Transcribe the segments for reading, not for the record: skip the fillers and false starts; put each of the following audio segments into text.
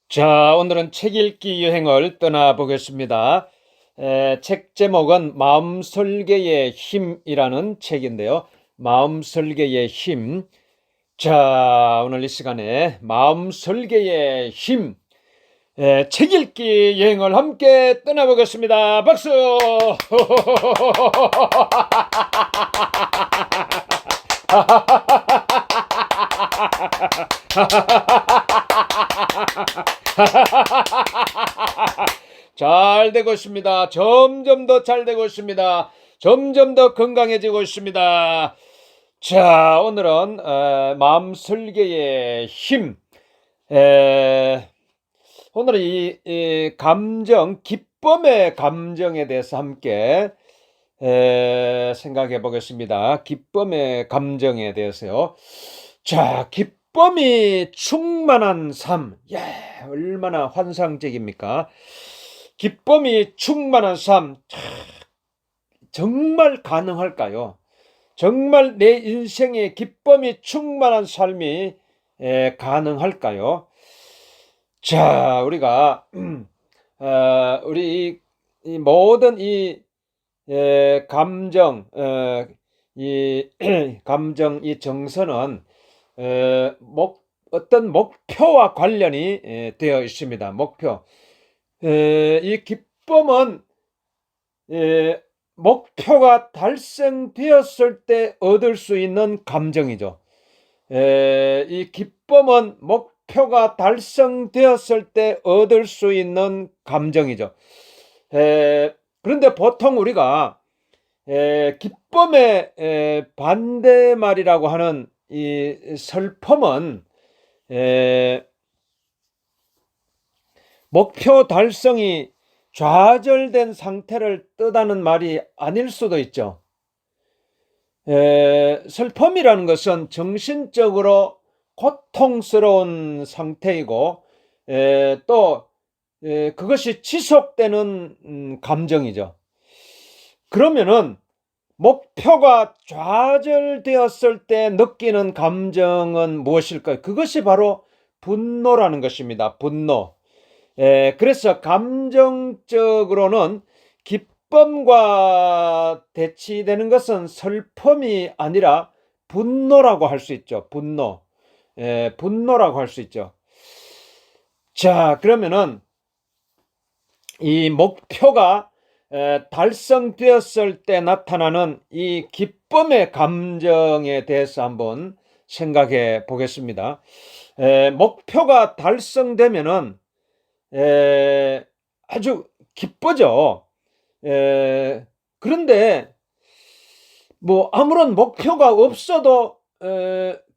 자, 오늘은 책 읽기 여행을 떠나보겠습니다. 책 제목은 마음 설계의 힘이라는 책인데요. 마음 설계의 힘. 자, 오늘 이 시간에 마음 설계의 힘, 책 읽기 여행을 함께 떠나보겠습니다. 박수! 잘 되고 있습니다. 점점 더 잘 되고 있습니다. 점점 더 건강해지고 있습니다. 자, 오늘은 마음 설계의 힘. 오늘은 이 감정, 기쁨의 감정에 대해서 함께 생각해 보겠습니다. 기쁨의 감정에 대해서요. 자, 기쁨이 충만한 삶. 야, 얼마나 환상적입니까? 기쁨이 충만한 삶. 정말 가능할까요? 정말 내 인생에 기쁨이 충만한 삶이 가능할까요? 자, 우리가 우리 이 모든 이 감정, 이 감정, 이 정서는 어떤 목표와 관련이 되어 있습니다. 목표. 이 기쁨은 목표가 달성되었을 때 얻을 수 있는 감정이죠. 이 기쁨은 목표가 달성되었을 때 얻을 수 있는 감정이죠. 그런데 보통 우리가 기쁨의 반대말이라고 하는 이 슬픔은 목표 달성이 좌절된 상태를 뜻하는 말이 아닐 수도 있죠. 슬픔이라는 것은 정신적으로 고통스러운 상태이고 또 그것이 지속되는 감정이죠. 그러면은 목표가 좌절되었을 때 느끼는 감정은 무엇일까요? 그것이 바로 분노라는 것입니다. 분노. 그래서 감정적으로는 기쁨과 대치되는 것은 슬픔이 아니라 분노라고 할 수 있죠. 분노. 분노라고 할 수 있죠. 자, 그러면은 이 목표가 달성되었을 때 나타나는 이 기쁨의 감정에 대해서 한번 생각해 보겠습니다. 목표가 달성되면은 아주 기쁘죠. 그런데 뭐 아무런 목표가 없어도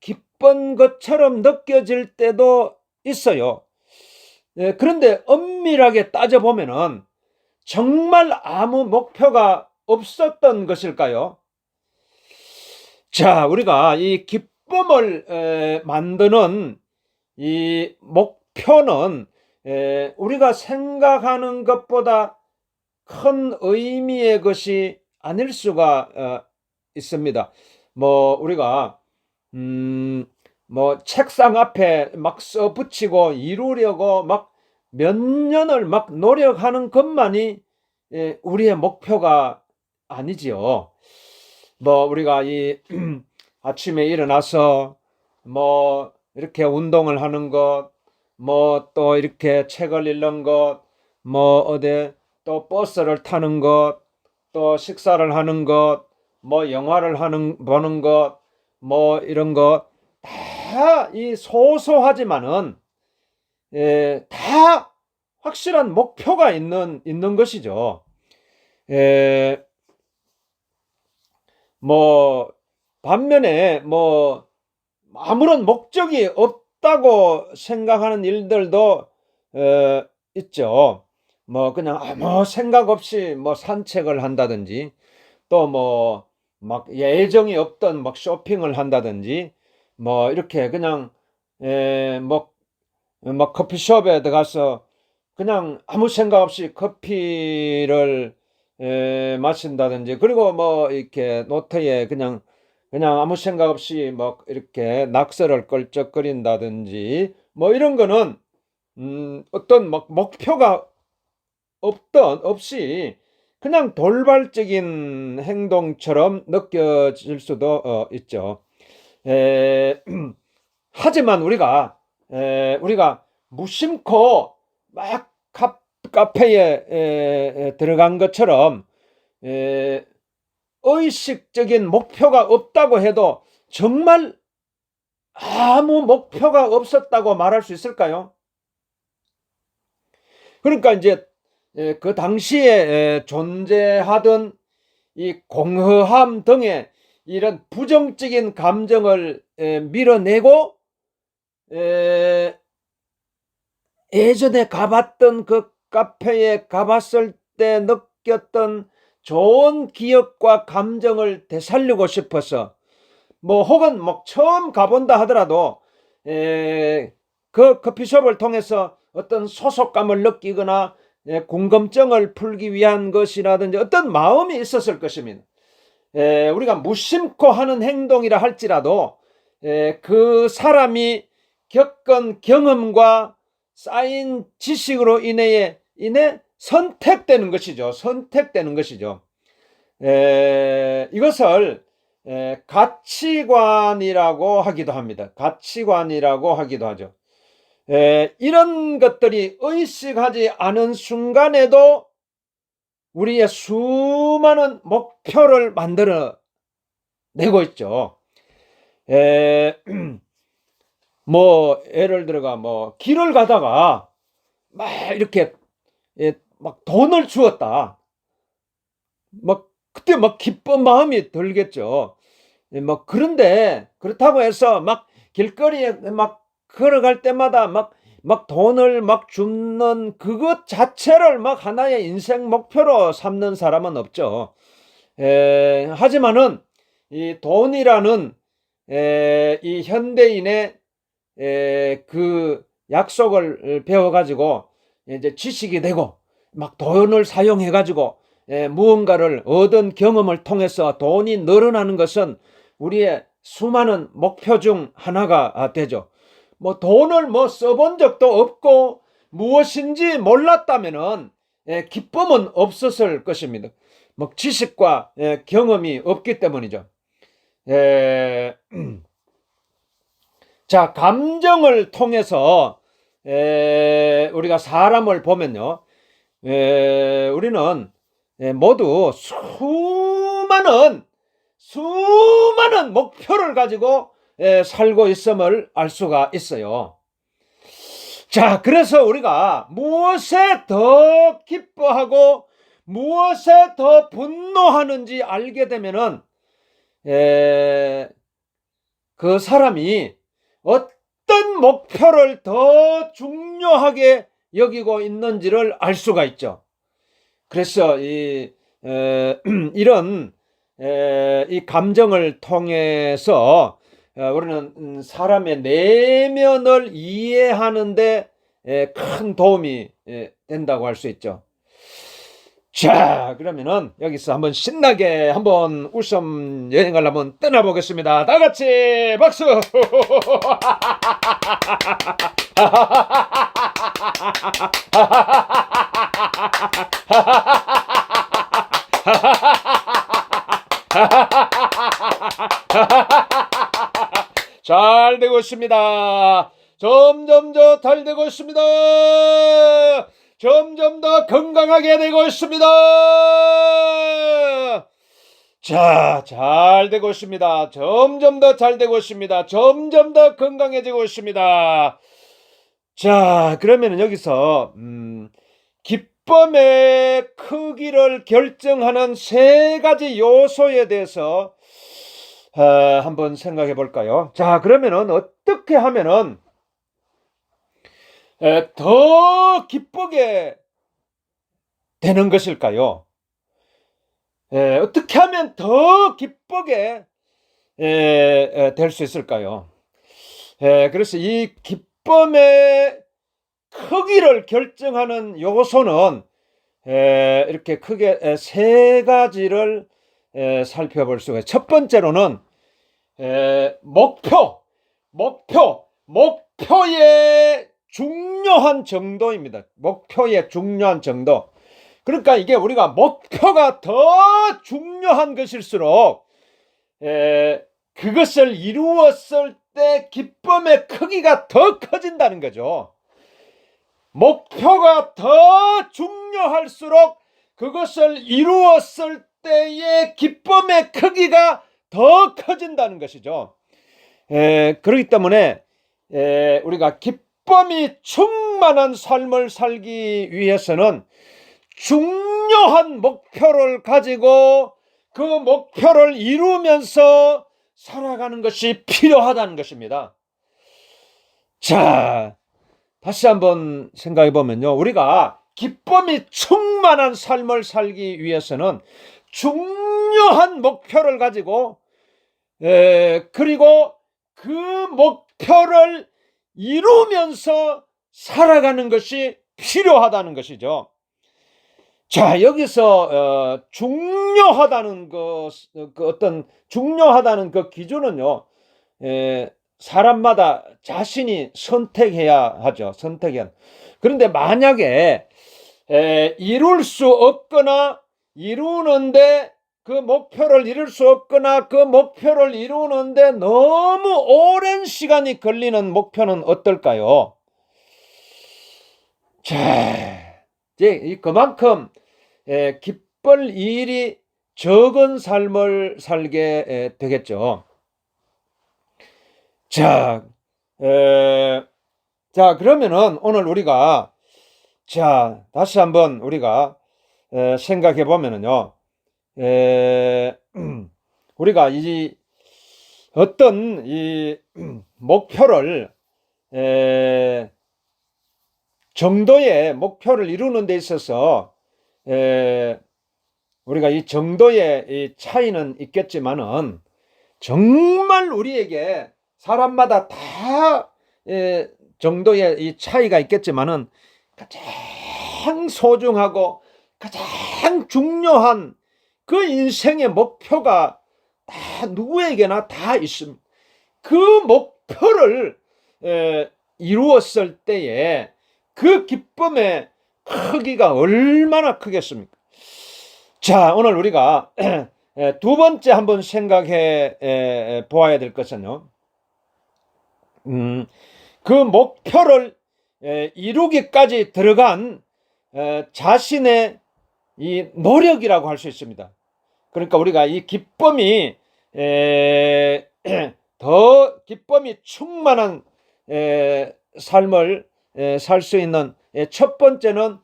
기쁜 것처럼 느껴질 때도 있어요. 그런데 엄밀하게 따져보면은 정말 아무 목표가 없었던 것일까요? 자, 우리가 이 기쁨을 만드는 이 목표는 우리가 생각하는 것보다 큰 의미의 것이 아닐 수가 있습니다. 뭐 우리가 뭐 책상 앞에 막 써붙이고 이루려고 막 몇 년을 막 노력하는 것만이 우리의 목표가 아니지요. 뭐 우리가 이 아침에 일어나서 뭐 이렇게 운동을 하는 것, 뭐 또 이렇게 책을 읽는 것, 뭐 어디 또 버스를 타는 것, 또 식사를 하는 것, 뭐 영화를 보는 것, 뭐 이런 것 다 이 소소하지만은 다 확실한 목표가 있는 것이죠. 에, 뭐 반면에 뭐 아무런 목적이 없다고 생각하는 일들도 있죠. 뭐 그냥 아무 생각 없이 뭐 산책을 한다든지 또 뭐 막 예정이 없던 막 쇼핑을 한다든지 뭐 이렇게 그냥 뭐 막 커피숍에 들어가서 그냥 아무 생각 없이 커피를 마신다든지 그리고 뭐 이렇게 노트에 그냥 아무 생각 없이 뭐 이렇게 낙서를 끌적거린다든지 뭐 이런 거는 어떤 목표가 없이 그냥 돌발적인 행동처럼 느껴질 수도 있죠. 하지만 우리가 무심코 막 카페에 들어간 것처럼 의식적인 목표가 없다고 해도 정말 아무 목표가 없었다고 말할 수 있을까요? 그러니까 이제 그 당시에 존재하던 이 공허함 등의 이런 부정적인 감정을 밀어내고 예전에 가봤던 그 카페에 가봤을 때 느꼈던 좋은 기억과 감정을 되살리고 싶어서 혹은 처음 가본다 하더라도 그 커피숍을 통해서 어떤 소속감을 느끼거나 궁금증을 풀기 위한 것이라든지 어떤 마음이 있었을 것입니다. 우리가 무심코 하는 행동이라 할지라도 그 사람이 겪은 경험과 쌓인 지식으로 인해 선택되는 것이죠. 이것을 가치관이라고 하기도 합니다. 가치관이라고 하기도 하죠. 이런 것들이 의식하지 않은 순간에도 우리의 수많은 목표를 만들어 내고 있죠. 예를 들어가 길을 가다가 막 이렇게 막 돈을 주었다. 그때 기쁜 마음이 들겠죠. 그런데 그렇다고 해서 길거리에 걸어갈 때마다 돈을 줍는 그것 자체를 하나의 인생 목표로 삼는 사람은 없죠. 하지만은 이 돈이라는 이 현대인의 그 약속을 배워가지고 이제 지식이 되고 돈을 사용해가지고 무언가를 얻은 경험을 통해서 돈이 늘어나는 것은 우리의 수많은 목표 중 하나가 되죠. 돈을 써본 적도 없고 무엇인지 몰랐다면은 기쁨은 없었을 것입니다. 지식과 경험이 없기 때문이죠. 자, 감정을 통해서 우리가 사람을 보면요, 우리는 모두 수많은 목표를 가지고 살고 있음을 알 수가 있어요. 자, 그래서 우리가 무엇에 더 기뻐하고 무엇에 더 분노하는지 알게 되면은 그 사람이 어떤 목표를 더 중요하게 여기고 있는지를 알 수가 있죠. 그래서 이런 이 감정을 통해서 우리는 사람의 내면을 이해하는데 큰 도움이 된다고 할 수 있죠. 자, 그러면은 여기서 한번 신나게 한번 웃음 여행을 한번 떠나보겠습니다. 다 같이 박수! 잘 되고 있습니다. 점점 더 잘 되고 있습니다. 점점 더 건강하게 되고 있습니다. 자, 잘 되고 있습니다. 점점 더 잘 되고 있습니다. 점점 더 건강해지고 있습니다. 자, 그러면 여기서 기쁨의 크기를 결정하는 세 가지 요소에 대해서 한번 생각해 볼까요? 자, 그러면은 어떻게 하면은 더 기쁘게 되는 것일까요? 어떻게 하면 더 기쁘게 될 수 있을까요? 그래서 이 기쁨의 크기를 결정하는 요소는 이렇게 크게 세 가지를 살펴볼 수가 있어요. 첫 번째로는 목표의 중요한 정도입니다. 목표의 중요한 정도. 그러니까 이게 우리가 목표가 더 중요한 것일수록 그것을 이루었을 때 기쁨의 크기가 더 커진다는 거죠. 목표가 더 중요할수록 그것을 이루었을 때의 기쁨의 크기가 더 커진다는 것이죠. 그렇기 때문에 우리가 기쁨이 충만한 삶을 살기 위해서는 중요한 목표를 가지고 그 목표를 이루면서 살아가는 것이 필요하다는 것입니다. 자, 다시 한번 생각해 보면요. 우리가 기쁨이 충만한 삶을 살기 위해서는 중요한 목표를 가지고 그리고 그 목표를 이루면서 살아가는 것이 필요하다는 것이죠. 자, 여기서 중요하다는 어떤 중요하다는 그 기준은요, 사람마다 자신이 선택해야 하죠. 그런데 만약에 이룰 수 없거나 이루는데 그 목표를 이룰 수 없거나 그 목표를 이루는데 너무 오랜 시간이 걸리는 목표는 어떨까요? 자, 이제 그만큼 기쁠 일이 적은 삶을 살게 되겠죠. 자, 그러면은 오늘 우리가 다시 한번 우리가 생각해 보면은요, 우리가 이 어떤 이 목표를 정도의 목표를 이루는 데 있어서 우리가 이 정도의 이 차이는 있겠지만은 정말 우리에게 사람마다 다 정도의 이 차이가 있겠지만은 가장 소중하고 가장 중요한 그 인생의 목표가 다 누구에게나 다 있습니다. 그 목표를 이루었을 때에 그 기쁨의 크기가 얼마나 크겠습니까? 자, 오늘 우리가 두 번째 한번 생각해 보아야 될 것은요, 그 목표를 이루기까지 들어간 자신의 이 노력이라고 할 수 있습니다. 그러니까 우리가 이 기쁨이 더 기쁨이 충만한 삶을 살 수 있는 첫 번째는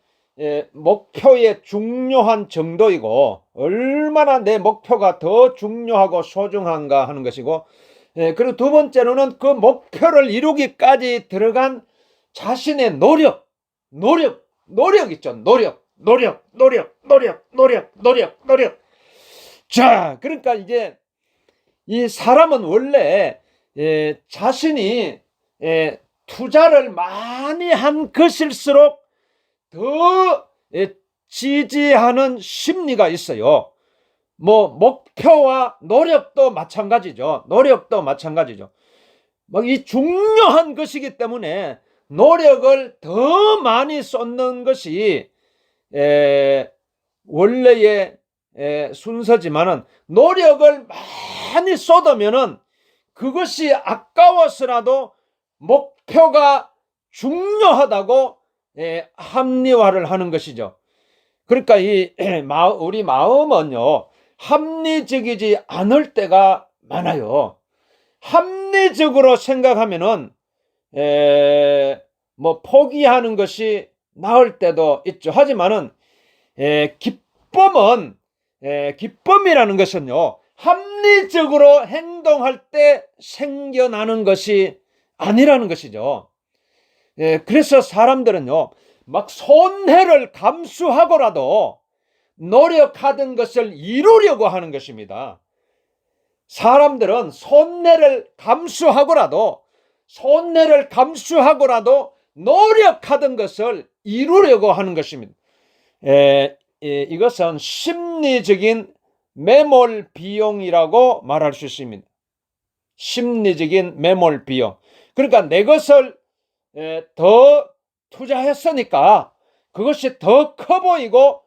목표의 중요한 정도이고 얼마나 내 목표가 더 중요하고 소중한가 하는 것이고, 그리고 두 번째로는 그 목표를 이루기까지 들어간 자신의 노력 있죠. 노력. 자, 그러니까 이제 이 사람은 원래 자신이 투자를 많이 한 것일수록 더 지지하는 심리가 있어요. 뭐 목표와 노력도 마찬가지죠. 이 중요한 것이기 때문에 노력을 더 많이 쏟는 것이 원래의 순서지만은, 노력을 많이 쏟으면은 그것이 아까워서라도 목표가 중요하다고 합리화를 하는 것이죠. 그러니까 우리 마음은요, 합리적이지 않을 때가 많아요. 합리적으로 생각하면은 뭐 포기하는 것이 나을 때도 있죠. 하지만은 기쁨이라는 것은요, 합리적으로 행동할 때 생겨나는 것이 아니라는 것이죠. 그래서 사람들은요, 막 손해를 감수하고라도 노력하던 것을 이루려고 하는 것입니다. 사람들은 손해를 감수하고라도 노력하던 것을 이루려고 하는 것입니다. 이것은 심리적인 매몰 비용이라고 말할 수 있습니다. 심리적인 매몰 비용. 그러니까 내 것을 더 투자했으니까 그것이 더 커 보이고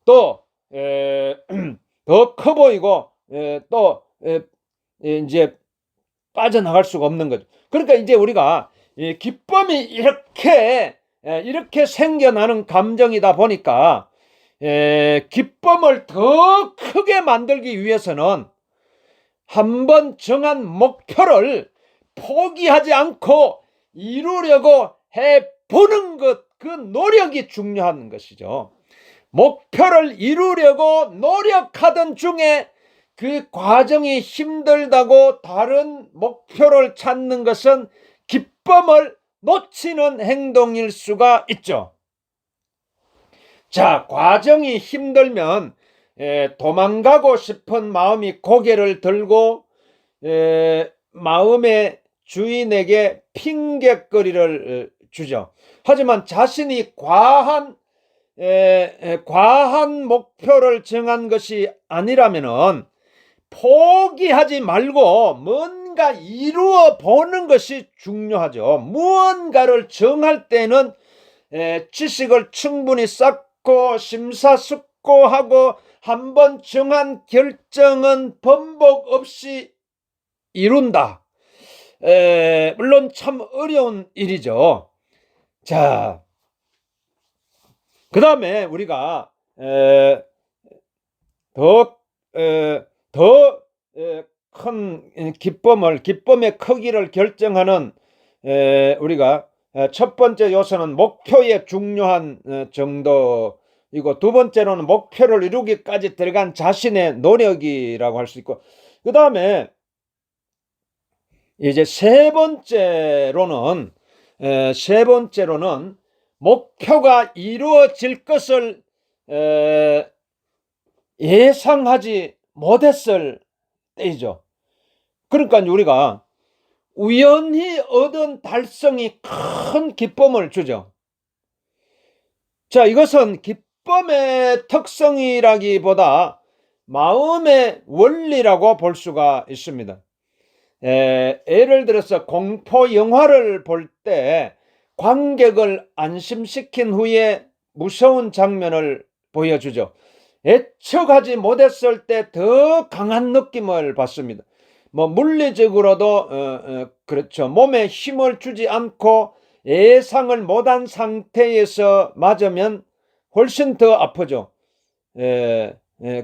또 더 커 보이고 또 이제 빠져나갈 수가 없는 거죠. 그러니까 이제 우리가 기쁨이 이렇게 생겨나는 감정이다 보니까 기쁨을 더 크게 만들기 위해서는 한번 정한 목표를 포기하지 않고 이루려고 해보는 것, 그 노력이 중요한 것이죠. 목표를 이루려고 노력하던 중에 그 과정이 힘들다고 다른 목표를 찾는 것은 기쁨을 놓치는 행동일 수가 있죠. 자, 과정이 힘들면 도망가고 싶은 마음이 고개를 들고 마음의 주인에게 핑곗거리를 주죠. 하지만 자신이 과한 목표를 정한 것이 아니라면은 포기하지 말고 뭔가 이루어 보는 것이 중요하죠. 무언가를 정할 때는 지식을 충분히 쌓고 심사숙고하고 한번 정한 결정은 번복 없이 이룬다. 물론 참 어려운 일이죠. 자, 그 다음에 우리가 더 큰 기쁨의 크기를 결정하는 우리가 첫 번째 요소는 목표의 중요한 정도이고, 두 번째로는 목표를 이루기까지 들어간 자신의 노력이라고 할 수 있고, 그 다음에 이제 세 번째로는 목표가 이루어질 것을 예상하지 못했을 때이죠. 그러니까 우리가 우연히 얻은 달성이 큰 기쁨을 주죠. 자, 이것은 기쁨의 특성이라기보다 마음의 원리라고 볼 수가 있습니다. 예를 들어서 공포 영화를 볼 때 관객을 안심시킨 후에 무서운 장면을 보여주죠. 예측하지 못했을 때 더 강한 느낌을 받습니다. 물리적으로도 그렇죠. 몸에 힘을 주지 않고 예상을 못한 상태에서 맞으면 훨씬 더 아프죠.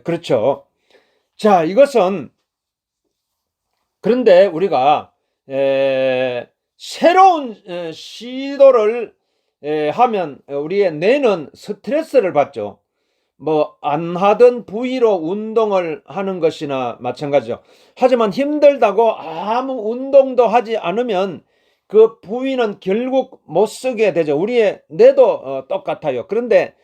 그렇죠. 자, 이것은 그런데 우리가 새로운 시도를 하면 우리의 뇌는 스트레스를 받죠. 안 하던 부위로 운동을 하는 것이나 마찬가지죠. 하지만 힘들다고 아무 운동도 하지 않으면 그 부위는 결국 못 쓰게 되죠. 우리의 뇌도 똑같아요. 그런데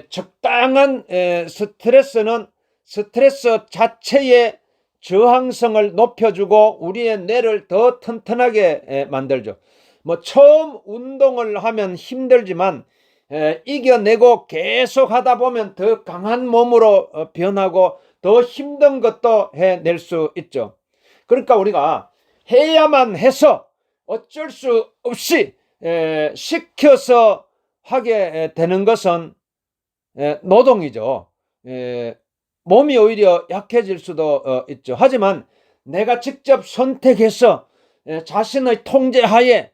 적당한 스트레스는 스트레스 자체의 저항성을 높여주고 우리의 뇌를 더 튼튼하게 만들죠. 처음 운동을 하면 힘들지만 이겨내고 계속 하다 보면 더 강한 몸으로 변하고 더 힘든 것도 해낼 수 있죠. 그러니까 우리가 해야만 해서 어쩔 수 없이 시켜서 하게 되는 것은 노동이죠. 몸이 오히려 약해질 수도 있죠. 하지만 내가 직접 선택해서 자신의 통제하에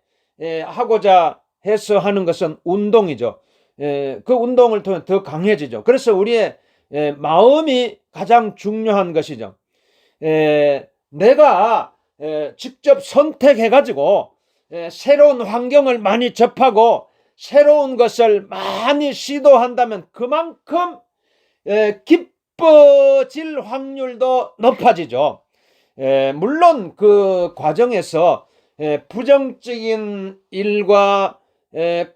하고자 해서 하는 것은 운동이죠. 그 운동을 통해 더 강해지죠. 그래서 우리의 마음이 가장 중요한 것이죠. 내가 직접 선택해가지고 새로운 환경을 많이 접하고 새로운 것을 많이 시도한다면 그만큼 기뻐질 확률도 높아지죠. 물론 그 과정에서 부정적인 일과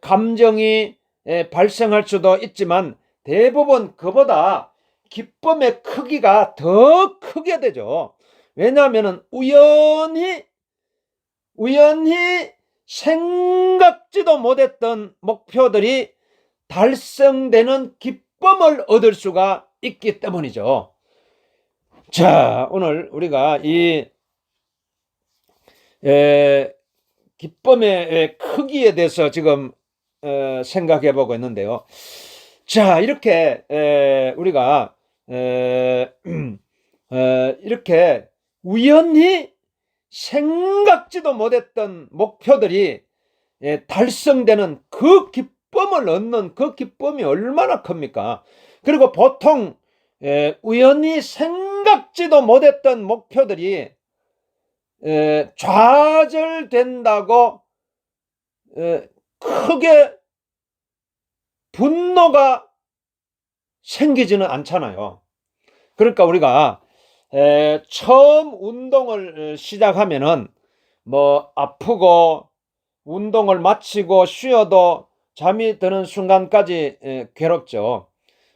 감정이 발생할 수도 있지만 대부분 그보다 기쁨의 크기가 더 크게 되죠. 왜냐하면 우연히 생각지도 못했던 목표들이 달성되는 기쁨을 얻을 수가 있기 때문이죠. 자, 오늘 우리가 이 기쁨의 크기에 대해서 지금 생각해 보고 있는데요. 자, 이렇게 우리가 이렇게 우연히 생각지도 못했던 목표들이 달성되는 그 기쁨을 얻는 그 기쁨이 얼마나 큽니까? 그리고 보통 우연히 생각지도 못했던 목표들이 좌절된다고 크게 분노가 생기지는 않잖아요. 그러니까 우리가 처음 운동을 시작하면은 뭐 아프고 운동을 마치고 쉬어도 잠이 드는 순간까지 괴롭죠.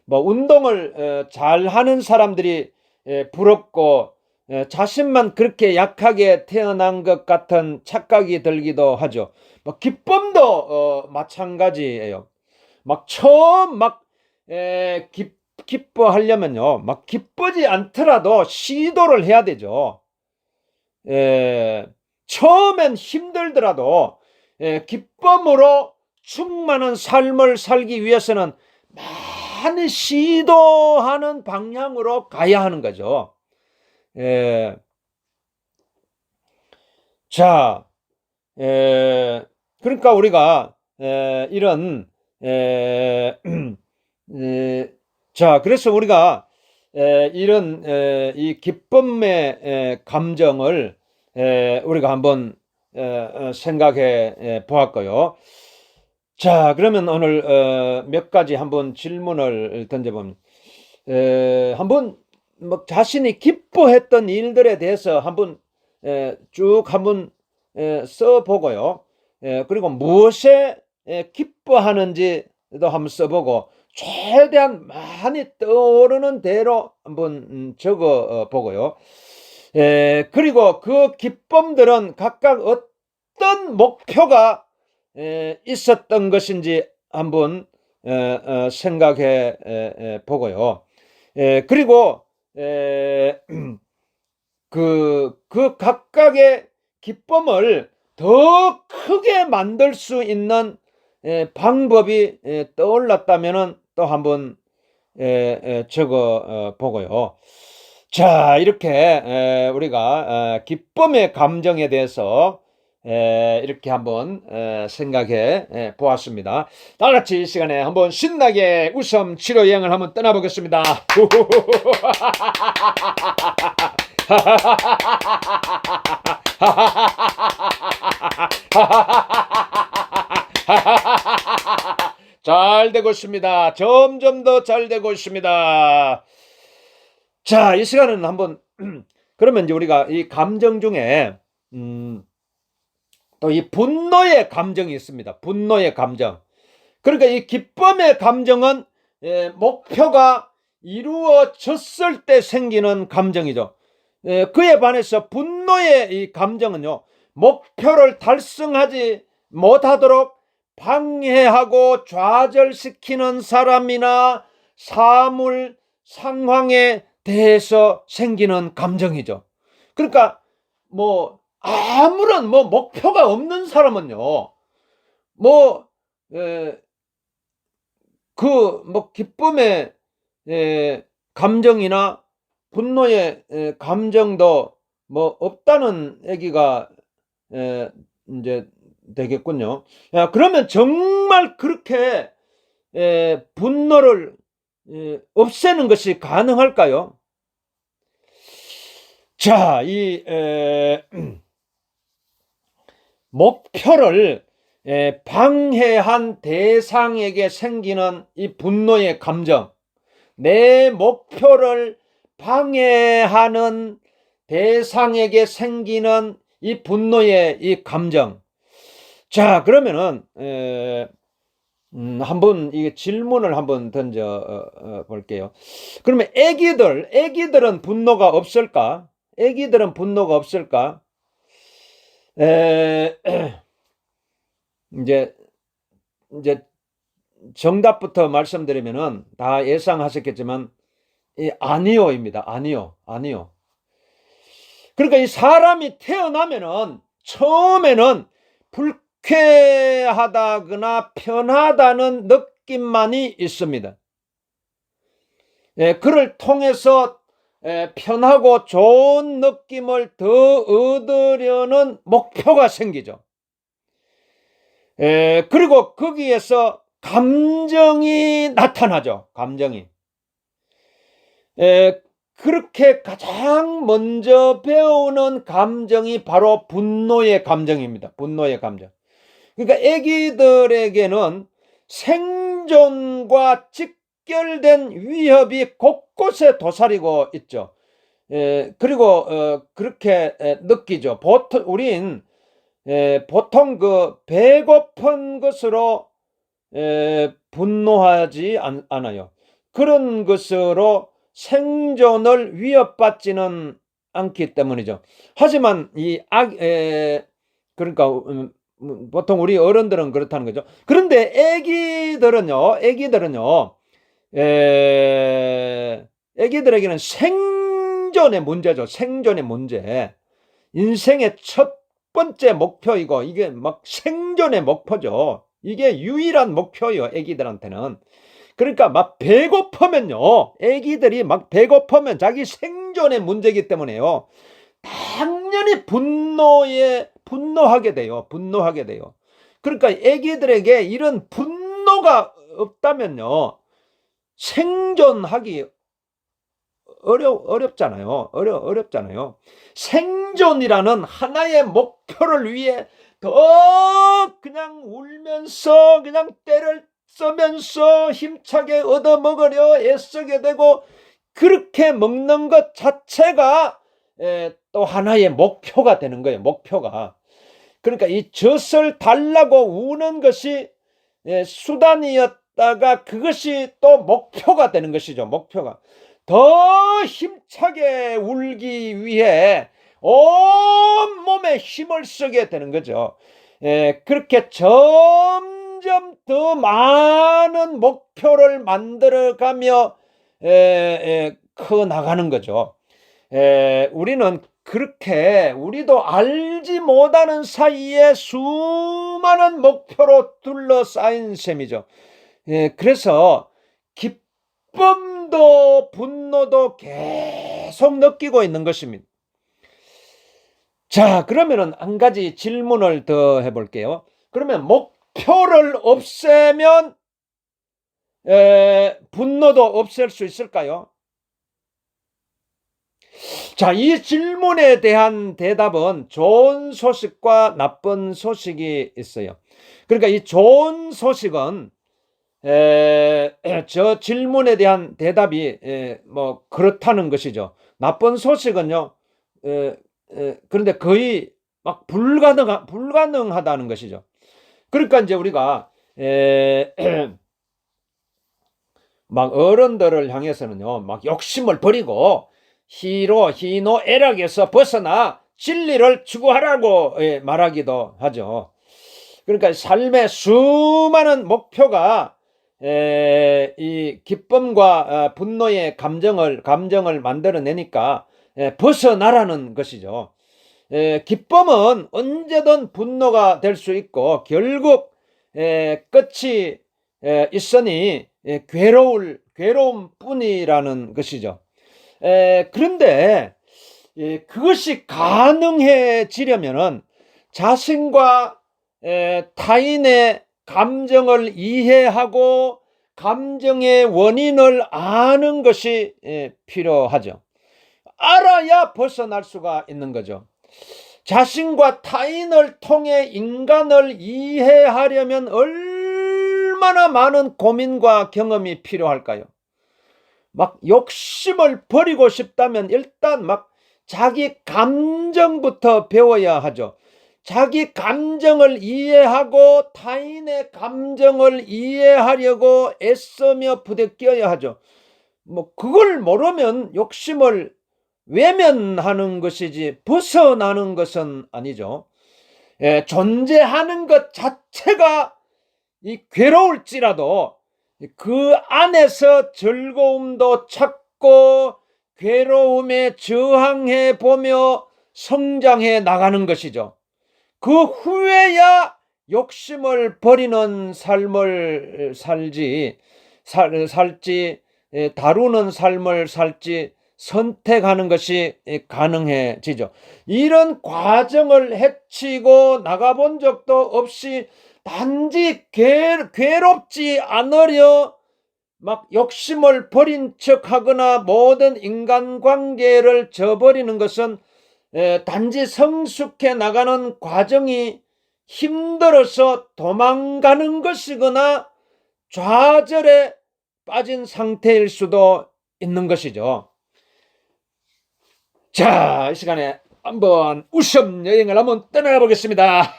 뭐 운동을 잘하는 사람들이 부럽고 자신만 그렇게 약하게 태어난 것 같은 착각이 들기도 하죠. 뭐 기쁨도 마찬가지예요. 막 처음 막 기뻐하려면요, 막 기쁘지 않더라도 시도를 해야 되죠. 처음엔 힘들더라도 기쁨으로 충만한 삶을 살기 위해서는 많이 시도하는 방향으로 가야 하는 거죠. 자, 그러니까 우리가 이런 자, 그래서 우리가 이런 이 기쁨의 감정을 우리가 한번 생각해 보았고요. 자, 그러면 오늘 몇 가지 한번 질문을 던져보면 한번 뭐 자신이 기뻐했던 일들에 대해서 한번 쭉 한번 써보고요. 그리고 무엇에 기뻐하는지도 한번 써보고 최대한 많이 떠오르는 대로 한번 적어 보고요. 그리고 그 기쁨들은 각각 어떤 목표가 있었던 것인지 한번 생각해 보고요. 그리고 그 각각의 기쁨을 더 크게 만들 수 있는 방법이 떠올랐다면은 또 한번 적어 보고요. 자, 이렇게 우리가 기쁨의 감정에 대해서 이렇게 한번 생각해 보았습니다. 다 같이 이 시간에 한번 신나게 웃음 치료 여행을 한번 떠나보겠습니다. 잘 되고 있습니다. 점점 더 잘 되고 있습니다. 자, 이 시간은 한번 그러면 이제 우리가 이 감정 중에 또 이 분노의 감정이 있습니다. 분노의 감정. 그러니까 이 기쁨의 감정은 목표가 이루어졌을 때 생기는 감정이죠. 그에 반해서 분노의 이 감정은요, 목표를 달성하지 못하도록 방해하고 좌절시키는 사람이나 사물, 상황에 대해서 생기는 감정이죠. 그러니까 뭐 아무런 뭐 목표가 없는 사람은요, 뭐 그 뭐 기쁨의 감정이나 분노의 감정도 뭐 없다는 얘기가 이제 되겠군요. 야, 그러면 정말 그렇게 분노를 없애는 것이 가능할까요? 자, 이 목표를 방해한 대상에게 생기는 이 분노의 감정, 내 목표를 방해하는 대상에게 생기는 이 분노의 이 감정. 자, 그러면은 한번 이 질문을 한번 던져 볼게요. 그러면 애기들은 분노가 없을까? 애기들은 분노가 없을까? 이제 정답부터 말씀드리면은 다 예상하셨겠지만 아니요입니다. 아니요. 그러니까 이 사람이 태어나면은 처음에는 불쾌하다거나 편하다는 느낌만이 있습니다. 그를 통해서 편하고 좋은 느낌을 더 얻으려는 목표가 생기죠. 그리고 거기에서 감정이 나타나죠. 감정이. 그렇게 가장 먼저 배우는 감정이 바로 분노의 감정입니다. 분노의 감정. 그러니까 아기들에게는 생존과 직결된 위협이 곳곳에 도사리고 있죠. 그리고 그렇게 느끼죠. 우린 보통 그 배고픈 것으로 분노하지 않아요. 그런 것으로 생존을 위협받지는 않기 때문이죠. 하지만 그러니까 보통 우리 어른들은 그렇다는 거죠. 그런데 애기들에게는 생존의 문제죠. 생존의 문제. 인생의 첫 번째 목표이고 이게 막 생존의 목표죠. 이게 유일한 목표예요. 애기들한테는. 그러니까 막 배고프면요. 애기들이 막 배고프면 자기 생존의 문제이기 때문에요. 당연히 분노하게 돼요. 분노하게 돼요. 그러니까 애기들에게 이런 분노가 없다면요. 생존하기 어렵잖아요. 어렵잖아요. 생존이라는 하나의 목표를 위해 더 그냥 울면서 그냥 때를 써면서 힘차게 얻어먹으려 애쓰게 되고 그렇게 먹는 것 자체가 또 하나의 목표가 되는 거예요. 목표가. 그러니까 이 젖을 달라고 우는 것이 수단이었다가 그것이 또 목표가 되는 것이죠. 목표가. 더 힘차게 울기 위해 온몸에 힘을 쓰게 되는 거죠. 그렇게 점점 더 많은 목표를 만들어가며 커 나가는 거죠. 우리는 그렇게 우리도 알지 못하는 사이에 수많은 목표로 둘러싸인 셈이죠. 그래서 기쁨도 분노도 계속 느끼고 있는 것입니다. 자, 그러면은 한 가지 질문을 더 해볼게요. 그러면 목표를 없애면 분노도 없앨 수 있을까요? 자, 이 질문에 대한 대답은 좋은 소식과 나쁜 소식이 있어요. 그러니까 이 좋은 소식은 저 질문에 대한 대답이 뭐 그렇다는 것이죠. 나쁜 소식은요. 그런데 거의 막 불가능하다는 것이죠. 그러니까 이제 우리가 막 어른들을 향해서는요, 막 욕심을 버리고 희노애락에서 벗어나 진리를 추구하라고 말하기도 하죠. 그러니까 삶의 수많은 목표가 이 기쁨과 분노의 감정을 만들어내니까 벗어나라는 것이죠. 기쁨은 언제든 분노가 될 수 있고 결국 끝이 있으니 괴로움 뿐이라는 것이죠. 그런데 그것이 가능해지려면은 자신과 타인의 감정을 이해하고 감정의 원인을 아는 것이 필요하죠. 알아야 벗어날 수가 있는 거죠. 자신과 타인을 통해 인간을 이해하려면 얼마나 많은 고민과 경험이 필요할까요? 막 욕심을 버리고 싶다면 일단 막 자기 감정부터 배워야 하죠. 자기 감정을 이해하고 타인의 감정을 이해하려고 애쓰며 부대껴야 하죠. 뭐 그걸 모르면 욕심을 외면하는 것이지 벗어나는 것은 아니죠. 존재하는 것 자체가 이 괴로울지라도 그 안에서 즐거움도 찾고 괴로움에 저항해 보며 성장해 나가는 것이죠. 그 후에야 욕심을 버리는 삶을 살지, 다루는 삶을 살지 선택하는 것이 가능해지죠. 이런 과정을 헤치고 나가본 적도 없이 단지 괴롭지 않으려 막 욕심을 버린 척하거나 모든 인간관계를 저버리는 것은 단지 성숙해 나가는 과정이 힘들어서 도망가는 것이거나 좌절에 빠진 상태일 수도 있는 것이죠. 자, 이 시간에 한번 웃음 여행을 한번 떠나가 보겠습니다.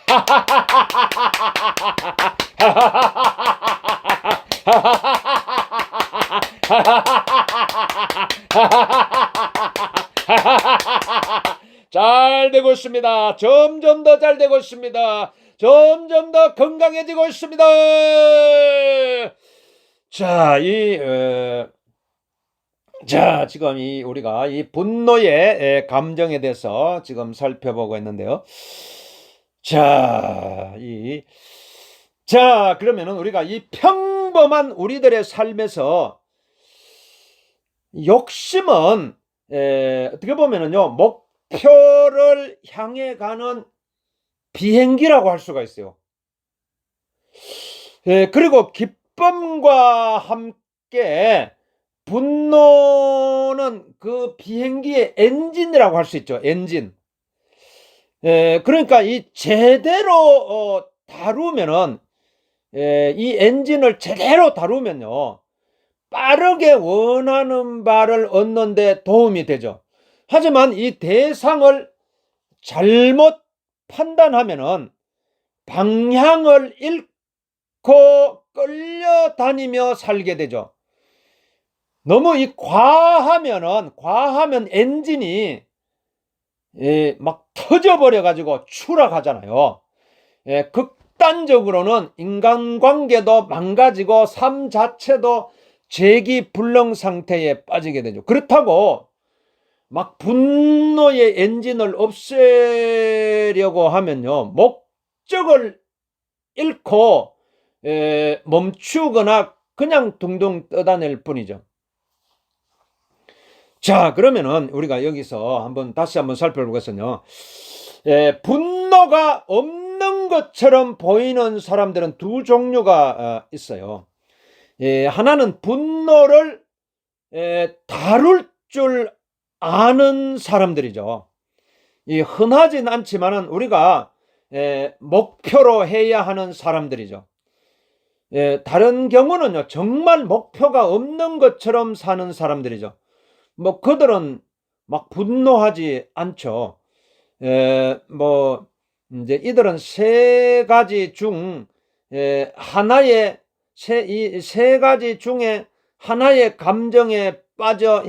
잘 되고 있습니다. 점점 더 잘 되고 있습니다. 점점 더 건강해지고 있습니다. 자, 지금 우리가 이 분노의 감정에 대해서 지금 살펴보고 있는데요. 그러면은 우리가 이 평범한 우리들의 삶에서 욕심은 어떻게 보면은요, 목표를 향해 가는 비행기라고 할 수가 있어요. 그리고 기쁨과 함께 분노는 그 비행기의 엔진이라고 할 수 있죠. 엔진. 그러니까 이 제대로 다루면은 이 엔진을 제대로 다루면요, 빠르게 원하는 바를 얻는 데 도움이 되죠. 하지만 이 대상을 잘못 판단하면은 방향을 잃고 끌려다니며 살게 되죠. 너무 과하면 엔진이 막 터져버려 가지고 추락하잖아요. 극단적으로는 인간관계도 망가지고 삶 자체도 재기불능 상태에 빠지게 되죠. 그렇다고 막 분노의 엔진을 없애려고 하면요, 목적을 잃고 멈추거나 그냥 둥둥 떠다닐 뿐이죠. 자, 그러면은 우리가 여기서 다시 한번 살펴보겠습니다. 분노가 없는 것처럼 보이는 사람들은 두 종류가 있어요. 하나는 분노를 다룰 줄 아는 사람들이죠. 흔하진 않지만은 우리가 목표로 해야 하는 사람들이죠. 다른 경우는요, 정말 목표가 없는 것처럼 사는 사람들이죠. 뭐 그들은 막 분노하지 않죠. 이제 이들은 세 가지 중 하나의 이 세 가지 중에 하나의 감정에 빠져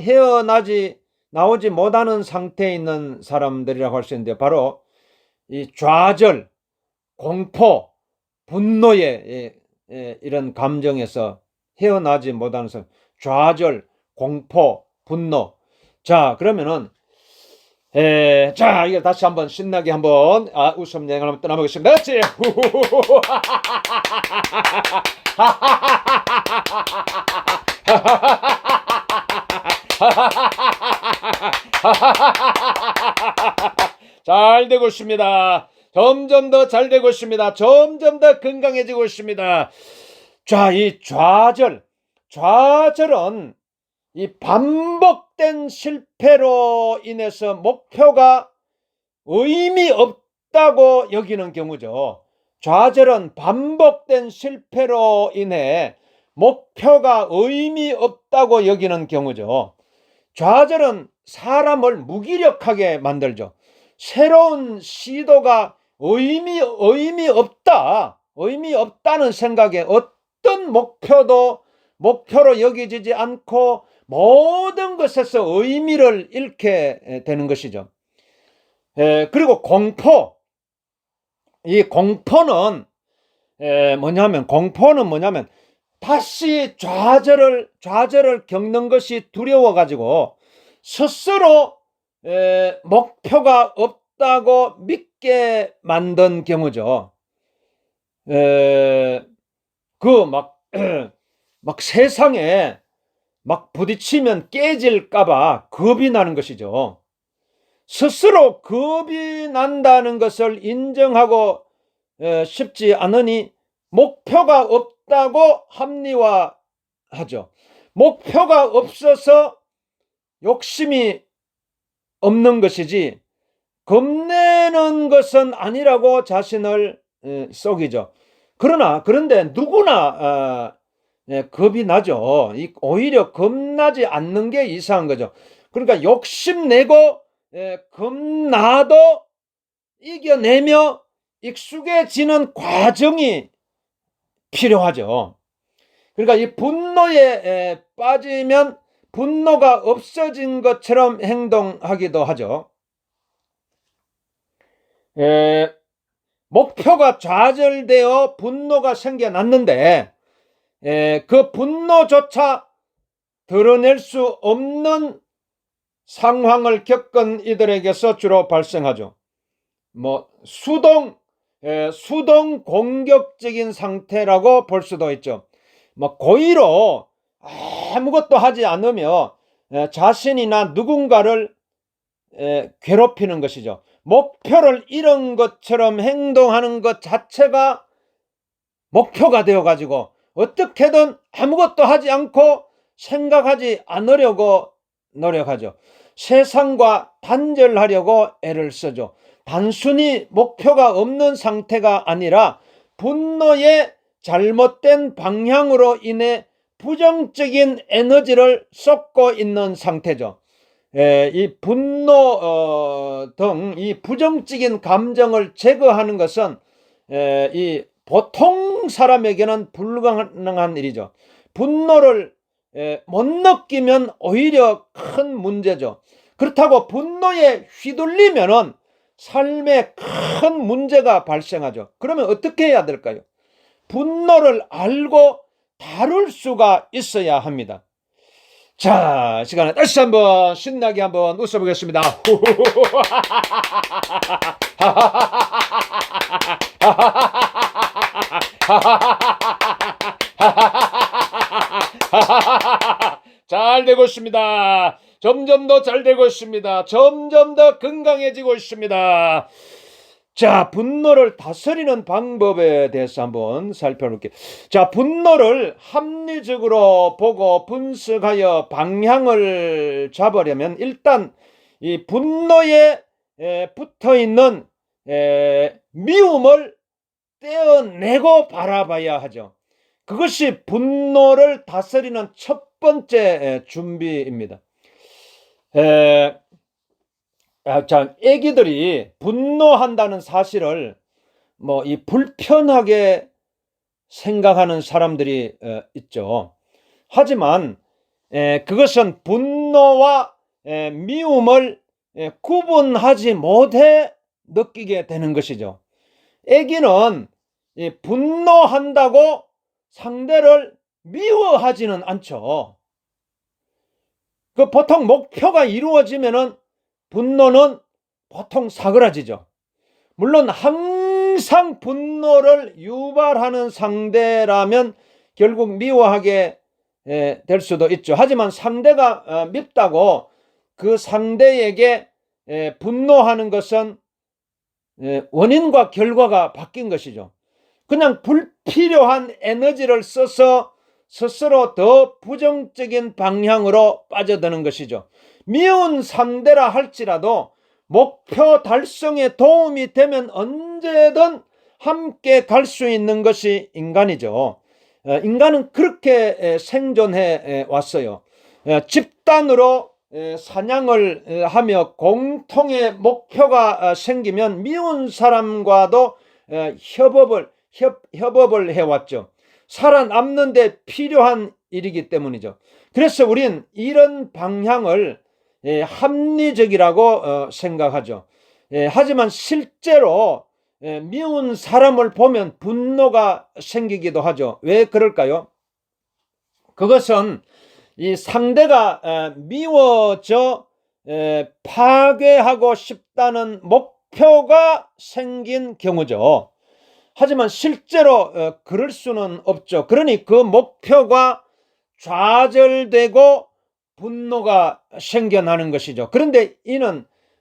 나오지 못하는 상태에 있는 사람들이라고 할 수 있는데, 바로 이 좌절, 공포, 분노의 이런 감정에서 헤어나지 못하는 사람. 좌절, 공포, 분노. 자, 그러면은 이거 다시 한번 신나게 한번 웃음 여행을 한번 떠나보겠습니다. 그렇지. 잘 되고 있습니다. 점점 더 잘 되고 있습니다. 점점 더 건강해지고 있습니다. 자, 이 좌절은 이 반복된 실패로 인해서 목표가 의미 없다고 여기는 경우죠. 좌절은 반복된 실패로 인해 목표가 의미 없다고 여기는 경우죠. 좌절은 사람을 무기력하게 만들죠. 새로운 시도가 의미 없다는 생각에 어떤 목표로 여겨지지 않고 모든 것에서 의미를 잃게 되는 것이죠. 그리고 이 공포는 뭐냐면 다시 좌절을 겪는 것이 두려워 가지고 스스로 목표가 없다고 없게 만든 경우죠. 막 세상에 막 부딪히면 깨질까봐 겁이 나는 것이죠. 스스로 겁이 난다는 것을 인정하고 싶지 않으니 목표가 없다고 합리화하죠. 목표가 없어서 욕심이 없는 것이지 겁내는 것은 아니라고 자신을 속이죠. 그런데 누구나 겁이 나죠. 오히려 겁나지 않는 게 이상한 거죠. 그러니까 욕심내고 겁나도 이겨내며 익숙해지는 과정이 필요하죠. 그러니까 이 분노에 빠지면 분노가 없어진 것처럼 행동하기도 하죠. 목표가 좌절되어 분노가 생겨났는데 그 분노조차 드러낼 수 없는 상황을 겪은 이들에게서 주로 발생하죠. 수동 공격적인 상태라고 볼 수도 있죠. 고의로 아무것도 하지 않으며 자신이나 누군가를 괴롭히는 것이죠. 목표를 잃은 것처럼 행동하는 것 자체가 목표가 되어가지고 어떻게든 아무것도 하지 않고 생각하지 않으려고 노력하죠. 세상과 단절하려고 애를 쓰죠. 단순히 목표가 없는 상태가 아니라 분노의 잘못된 방향으로 인해 부정적인 에너지를 쏟고 있는 상태죠. 이 분노 등 이 부정적인 감정을 제거하는 것은 이 보통 사람에게는 불가능한 일이죠. 분노를 못 느끼면 오히려 큰 문제죠. 그렇다고 분노에 휘둘리면은 삶에 큰 문제가 발생하죠. 그러면 어떻게 해야 될까요? 분노를 알고 다룰 수가 있어야 합니다. 자, 시간에 다시 한번 신나게 한번 웃어보겠습니다. 잘 되고 있습니다. 점점 더 잘 되고 있습니다. 점점 더 건강해지고 있습니다. 자, 분노를 다스리는 방법에 대해서 한번 살펴볼게요. 자, 분노를 합리적으로 보고 분석하여 방향을 잡으려면 일단 이 분노에 붙어 있는 미움을 떼어내고 바라봐야 하죠. 그것이 분노를 다스리는 첫 번째 준비입니다. 자, 애기들이 분노한다는 사실을 이 불편하게 생각하는 사람들이 있죠. 하지만 그것은 분노와 미움을 구분하지 못해 느끼게 되는 것이죠. 애기는 분노한다고 상대를 미워하지는 않죠. 보통 목표가 이루어지면은 분노는 보통 사그라지죠. 물론 항상 분노를 유발하는 상대라면 결국 미워하게 될 수도 있죠. 하지만 상대가 밉다고 그 상대에게 분노하는 것은 원인과 결과가 바뀐 것이죠. 그냥 불필요한 에너지를 써서 스스로 더 부정적인 방향으로 빠져드는 것이죠. 미운 상대라 할지라도 목표 달성에 도움이 되면 언제든 함께 갈 수 있는 것이 인간이죠. 인간은 그렇게 생존해 왔어요. 집단으로 사냥을 하며 공통의 목표가 생기면 미운 사람과도 협업을 해왔죠. 살아남는 데 필요한 일이기 때문이죠. 그래서 우린 이런 방향을 합리적이라고 생각하죠. 하지만 실제로 미운 사람을 보면 분노가 생기기도 하죠. 왜 그럴까요? 그것은 이 상대가 미워져 파괴하고 싶다는 목표가 생긴 경우죠. 하지만 실제로 그럴 수는 없죠. 그러니 그 목표가 좌절되고 분노가 생겨나는 것이죠. 그런데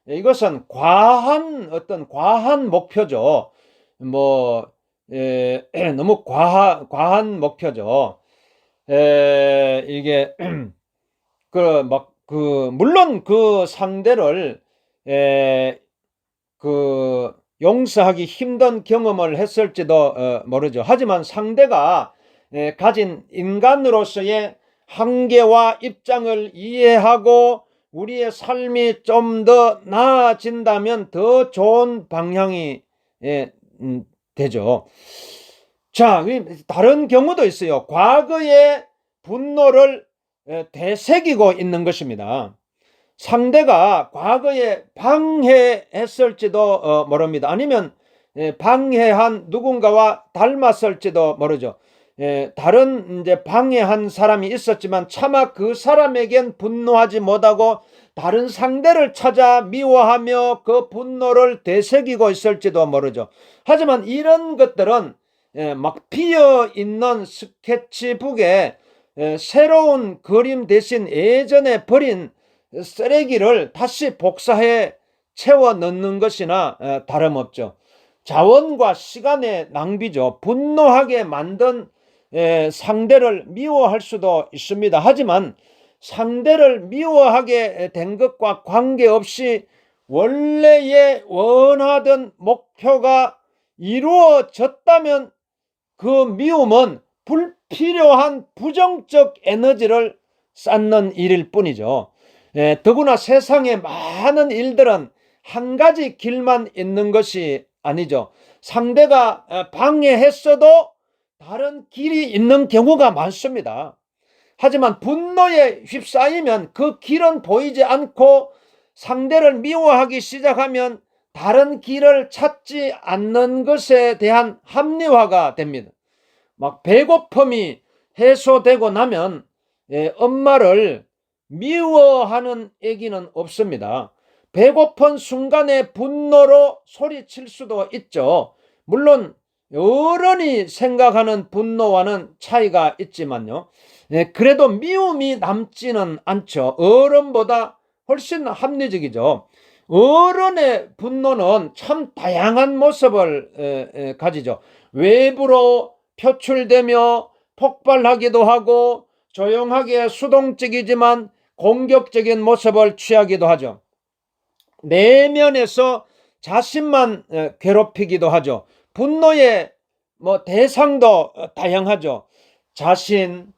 이것은 과한 목표죠. 너무 과한 목표죠. 이게 물론 그 상대를 용서하기 힘든 경험을 했을지도 모르죠. 하지만 상대가 가진 인간으로서의 한계와 입장을 이해하고 우리의 삶이 좀 더 나아진다면 더 좋은 방향이 되죠. 자, 다른 경우도 있어요. 과거의 분노를 되새기고 있는 것입니다. 상대가 과거에 방해했을지도 모릅니다. 아니면 방해한 누군가와 닮았을지도 모르죠. 다른 이제 방해한 사람이 있었지만 차마 그 사람에겐 분노하지 못하고 다른 상대를 찾아 미워하며 그 분노를 되새기고 있을지도 모르죠. 하지만 이런 것들은 막 비어있는 스케치북에 새로운 그림 대신 예전에 버린 쓰레기를 다시 복사해 채워 넣는 것이나 다름없죠. 자원과 시간의 낭비죠. 분노하게 만든 상대를 미워할 수도 있습니다. 하지만 상대를 미워하게 된 것과 관계없이 원래의 원하던 목표가 이루어졌다면 그 미움은 불필요한 부정적 에너지를 쌓는 일일 뿐이죠. 더구나 세상의 많은 일들은 한 가지 길만 있는 것이 아니죠. 상대가 방해했어도 다른 길이 있는 경우가 많습니다. 하지만 분노에 휩싸이면 그 길은 보이지 않고 상대를 미워하기 시작하면 다른 길을 찾지 않는 것에 대한 합리화가 됩니다. 막 배고픔이 해소되고 나면 엄마를 미워하는 아기는 없습니다. 배고픈 순간에 분노로 소리칠 수도 있죠. 물론 어른이 생각하는 분노와는 차이가 있지만요. 그래도 미움이 남지는 않죠. 어른보다 훨씬 합리적이죠. 어른의 분노는 참 다양한 모습을 가지죠. 외부로 표출되며 폭발하기도 하고 조용하게 수동적이지만 공격적인 모습을 취하기도 하죠. 내면에서 자신만 괴롭히기도 하죠. 분노의 대상도 다양하죠. 자신,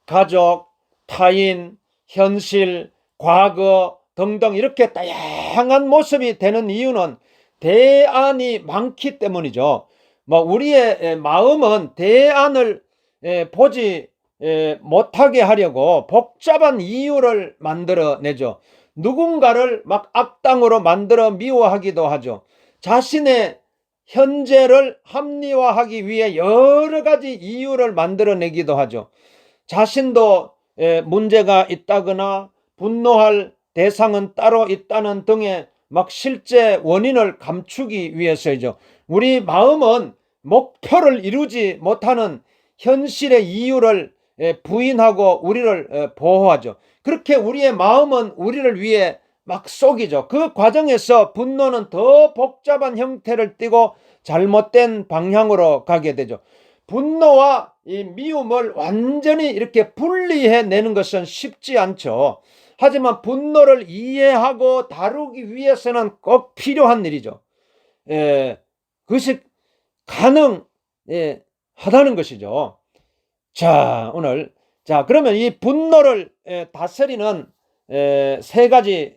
가족, 타인, 현실, 과거 등등 이렇게 다양한 모습이 되는 이유는 대안이 많기 때문이죠. 우리의 마음은 대안을 보지 못하게 하려고 복잡한 이유를 만들어내죠. 누군가를 막 악당으로 만들어 미워하기도 하죠. 자신의 현재를 합리화하기 위해 여러 가지 이유를 만들어내기도 하죠. 자신도 문제가 있다거나 분노할 대상은 따로 있다는 등의 막 실제 원인을 감추기 위해서이죠. 우리 마음은 목표를 이루지 못하는 현실의 이유를 부인하고 우리를 보호하죠. 그렇게 우리의 마음은 우리를 위해 막 속이죠. 그 과정에서 분노는 더 복잡한 형태를 띠고 잘못된 방향으로 가게 되죠. 분노와 이 미움을 완전히 이렇게 분리해내는 것은 쉽지 않죠. 하지만 분노를 이해하고 다루기 위해서는 꼭 필요한 일이죠. 그것이 가능하다는 것이죠. 자, 그러면 이 분노를 다스리는 세 가지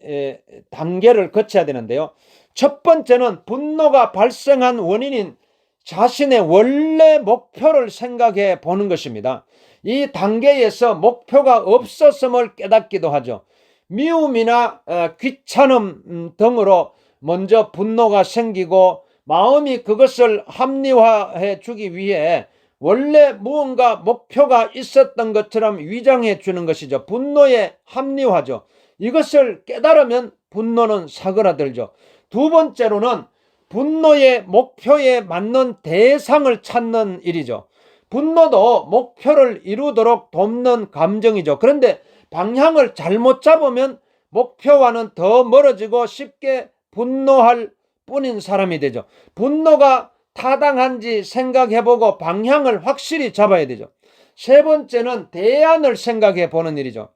단계를 거쳐야 되는데요. 첫 번째는 분노가 발생한 원인인 자신의 원래 목표를 생각해 보는 것입니다. 이 단계에서 목표가 없었음을 깨닫기도 하죠. 미움이나 귀찮음 등으로 먼저 분노가 생기고 마음이 그것을 합리화해 주기 위해 원래 무언가 목표가 있었던 것처럼 위장해 주는 것이죠. 분노의 합리화죠. 이것을 깨달으면 분노는 사그라들죠. 두 번째로는 분노의 목표에 맞는 대상을 찾는 일이죠. 분노도 목표를 이루도록 돕는 감정이죠. 그런데 방향을 잘못 잡으면 목표와는 더 멀어지고 쉽게 분노할 뿐인 사람이 되죠. 분노가 타당한지 생각해보고 방향을 확실히 잡아야 되죠. 세 번째는 대안을 생각해 보는 일이죠.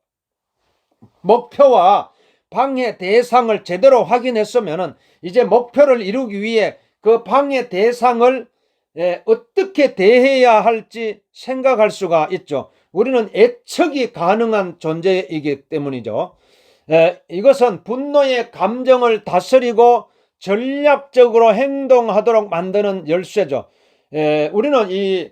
목표와 방해 대상을 제대로 확인했으면 이제 목표를 이루기 위해 그 방해 대상을 어떻게 대해야 할지 생각할 수가 있죠. 우리는 예측이 가능한 존재이기 때문이죠. 이것은 분노의 감정을 다스리고 전략적으로 행동하도록 만드는 열쇠죠. 우리는 이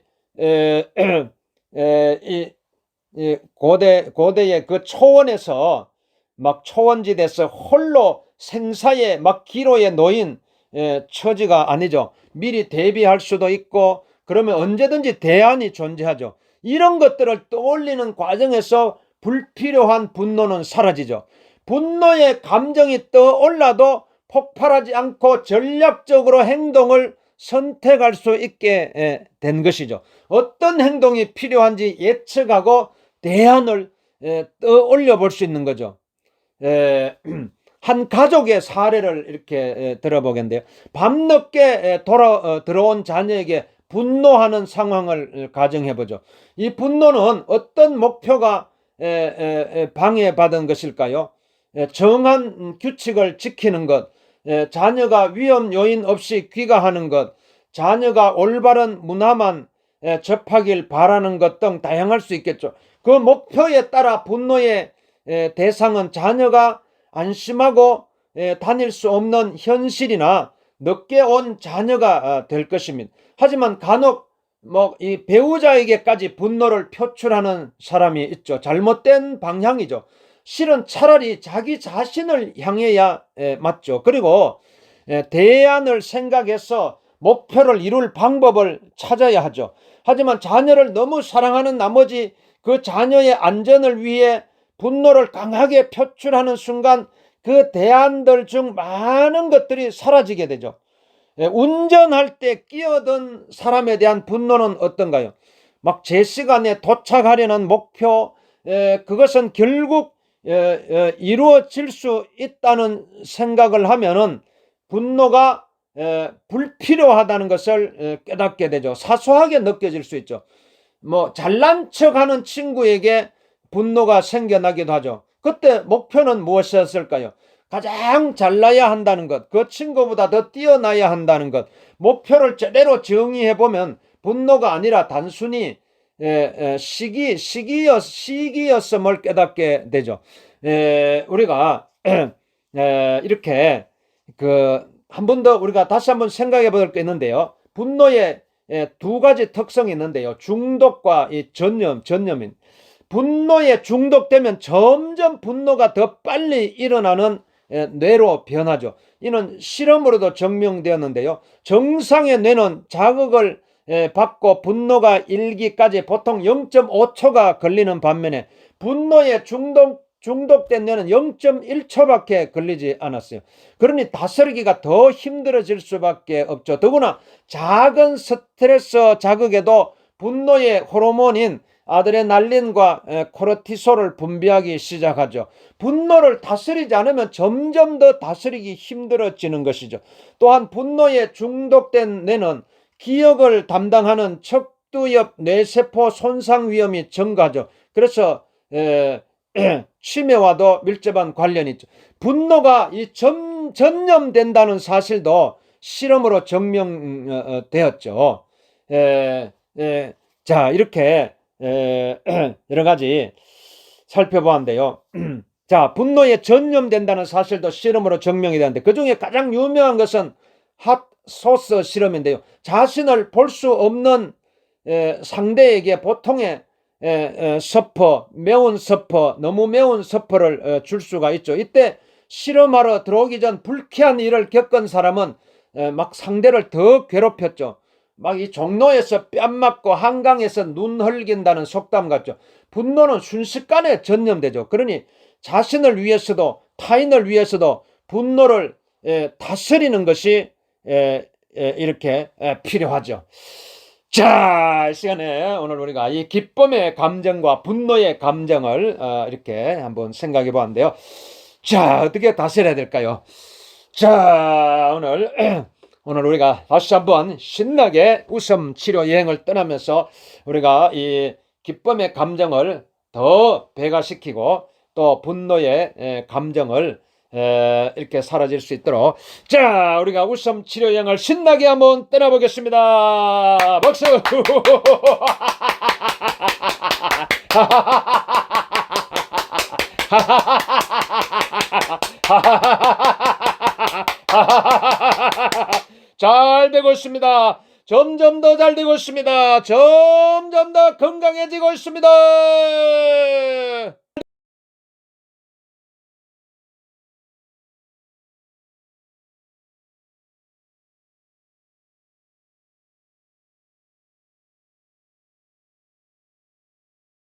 고대의 그 초원에서 막 초원지대에서 홀로 생사의 막 기로에 놓인 처지가 아니죠. 미리 대비할 수도 있고 그러면 언제든지 대안이 존재하죠. 이런 것들을 떠올리는 과정에서 불필요한 분노는 사라지죠. 분노의 감정이 떠올라도 폭발하지 않고 전략적으로 행동을 선택할 수 있게 된 것이죠. 어떤 행동이 필요한지 예측하고 대안을 떠올려 볼 수 있는 거죠. 한 가족의 사례를 이렇게 들어보겠는데요. 밤늦게 들어온 자녀에게 분노하는 상황을 가정해보죠. 이 분노는 어떤 목표가 방해받은 것일까요? 정한 규칙을 지키는 것, 자녀가 위험 요인 없이 귀가하는 것, 자녀가 올바른 문화만 접하길 바라는 것 등 다양할 수 있겠죠. 그 목표에 따라 분노의 대상은 자녀가 안심하고 다닐 수 없는 현실이나 늦게 온 자녀가 될 것입니다. 하지만 간혹 이 배우자에게까지 분노를 표출하는 사람이 있죠. 잘못된 방향이죠. 실은 차라리 자기 자신을 향해야 맞죠. 그리고 대안을 생각해서 목표를 이룰 방법을 찾아야 하죠. 하지만 자녀를 너무 사랑하는 나머지 그 자녀의 안전을 위해 분노를 강하게 표출하는 순간 그 대안들 중 많은 것들이 사라지게 되죠. 운전할 때 끼어든 사람에 대한 분노는 어떤가요? 막 제 시간에 도착하려는 목표, 그것은 결국 이루어질 수 있다는 생각을 하면은 분노가 불필요하다는 것을 깨닫게 되죠. 사소하게 느껴질 수 있죠. 잘난 척하는 친구에게 분노가 생겨나기도 하죠. 그때 목표는 무엇이었을까요? 가장 잘나야 한다는 것, 그 친구보다 더 뛰어나야 한다는 것, 목표를 제대로 정의해보면 분노가 아니라 단순히 시기였음을 깨닫게 되죠. 우리가 이렇게 한 번 더 우리가 다시 한번 생각해 볼 게 있는데요. 분노의 두 가지 특성이 있는데요. 중독과 이 전념인. 분노에 중독되면 점점 분노가 더 빨리 일어나는 뇌로 변하죠. 이는 실험으로도 증명되었는데요. 정상의 뇌는 자극을 받고 분노가 일기까지 보통 0.5초가 걸리는 반면에 분노에 중독된 뇌는 0.1초밖에 걸리지 않았어요. 그러니 다스리기가 더 힘들어질 수밖에 없죠. 더구나 작은 스트레스 자극에도 분노의 호르몬인 아드레날린과 코르티솔을 분비하기 시작하죠. 분노를 다스리지 않으면 점점 더 다스리기 힘들어지는 것이죠. 또한 분노에 중독된 뇌는 기억을 담당하는 척두엽 뇌세포 손상 위험이 증가하죠. 그래서 치매와도 밀접한 관련이 있죠. 분노가 전염된다는 사실도 실험으로 증명되었죠. 자, 이렇게 여러 가지 살펴보았는데요. 자, 분노에 전염된다는 사실도 실험으로 증명이 되는데 그 중에 가장 유명한 것은 핫소스 실험인데요. 자신을 볼 수 없는 상대에게 보통의 매운 서퍼, 너무 매운 서퍼를 줄 수가 있죠. 이때 실험하러 들어오기 전 불쾌한 일을 겪은 사람은 막 상대를 더 괴롭혔죠. 막 이 종로에서 뺨 맞고 한강에서 눈 흘긴다는 속담 같죠. 분노는 순식간에 전염되죠. 그러니 자신을 위해서도 타인을 위해서도 분노를 다스리는 것이 이렇게 필요하죠. 자, 이 시간에 오늘 우리가 이 기쁨의 감정과 분노의 감정을 이렇게 한번 생각해 보았는데요. 자, 어떻게 다스려야 될까요? 자, 오늘 우리가 다시 한번 신나게 웃음 치료 여행을 떠나면서 우리가 이 기쁨의 감정을 더 배가시키고 또 분노의 감정을 이렇게 사라질 수 있도록, 자, 우리가 웃음 치료 여행을 신나게 한번 떠나보겠습니다. 박수! 잘 되고 있습니다. 점점 더 잘 되고 있습니다. 점점 더 건강해지고 있습니다.